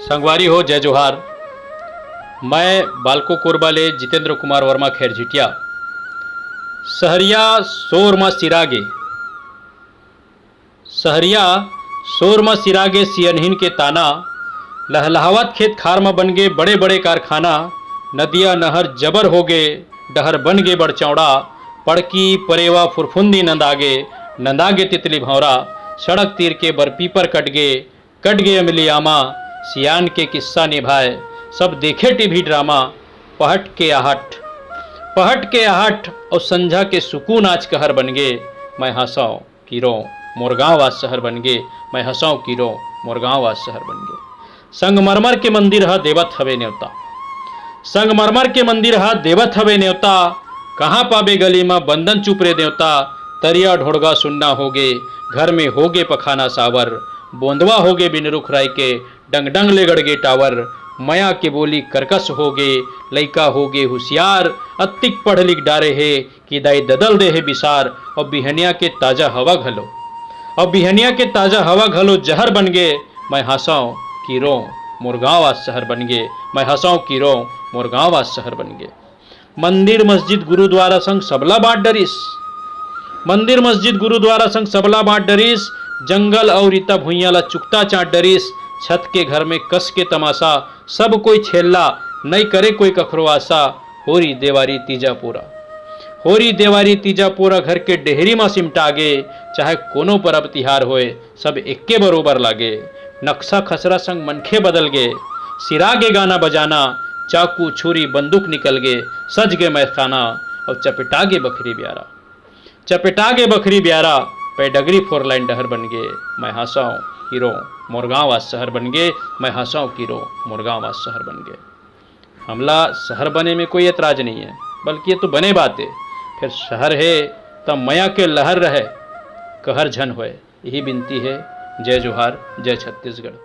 संगवारी हो, जय जोहार। मैं बालको कोरबाले जितेंद्र कुमार वर्मा खैरझिटिया सहरिया शोर म सिरागे सहरिया शोर म सिरागे सियनहीन के ताना लहलहावत खेत खार में बन गे बड़े बड़े कारखाना नदिया नहर जबर हो गे डहर बन गे बड़ चौड़ा पड़की परेवा फुरफुंदी नंदागे तितली भौरा सड़क तीर के बरपीपर कट गे अमलियामा सियान के किस्सा निभाए सब देखे टीवी ड्रामा पहट के आहट और संझा के सुकून आज कहर बन गे मैं हंसाऊं कीरो मोरगांव आज शहर बन गे मैं हंसाऊं कीरो मोरगांव आज शहर बन गे। संगमरमर के मंदिर हा देवत हवे न्योता संगमरमर के मंदिर हा देवत हवे न्योता कहाँ पाबे गली में बंधन चुप रे देवता तरिया ढोड़गा सुनना होगे घर में होगे पखाना सावर बोंदवा होगे बिन रुख राय के डंग डंग ले गड़गे टावर मया के बोली करकस होगे लइका होगे होशियार अत्तिक पढ़ लिख डारे है कि दाई ददल दे है बिसार और बिहनिया के ताजा हवा घलो जहर बन गे मैं हंसाऊं की रो मोरगांव आज शहर बन गे मैं हंसाऊं की रो मोरगांव आज शहर बन गे। मंदिर मस्जिद गुरुद्वारा संग सबला बाट डरिस जंगल और इता भुइया ला चुकता चाट डरिस छत के घर में कस के तमाशा सब कोई छेल्ला नहीं करे कोई कखरो आशा होरी देवारी तीजा पूरा घर के डेहरी में सिमटागे चाहे कोनो परब तिहार होए सब एक्के बरोबर लागे नक्शा खसरा संग मनखे बदल गे सिरागे गाना बजाना चाकू छुरी बंदूक निकल गे सज गे मैखाना और चपेटागे बखरी ब्यारा पैडगरी 4 लाइन डहर बन गे मैं हंसाऊं हीरो मोरगांव आज शहर बन गे मैं हंसाऊं कीरो मोरगांव आज शहर बन गे। हमला शहर बने में कोई एतराज नहीं है बल्कि ये तो बने बात है फिर शहर है तब मया के लहर रहे कहर झन होए यही विनती है। जय जोहार, जय छत्तीसगढ़।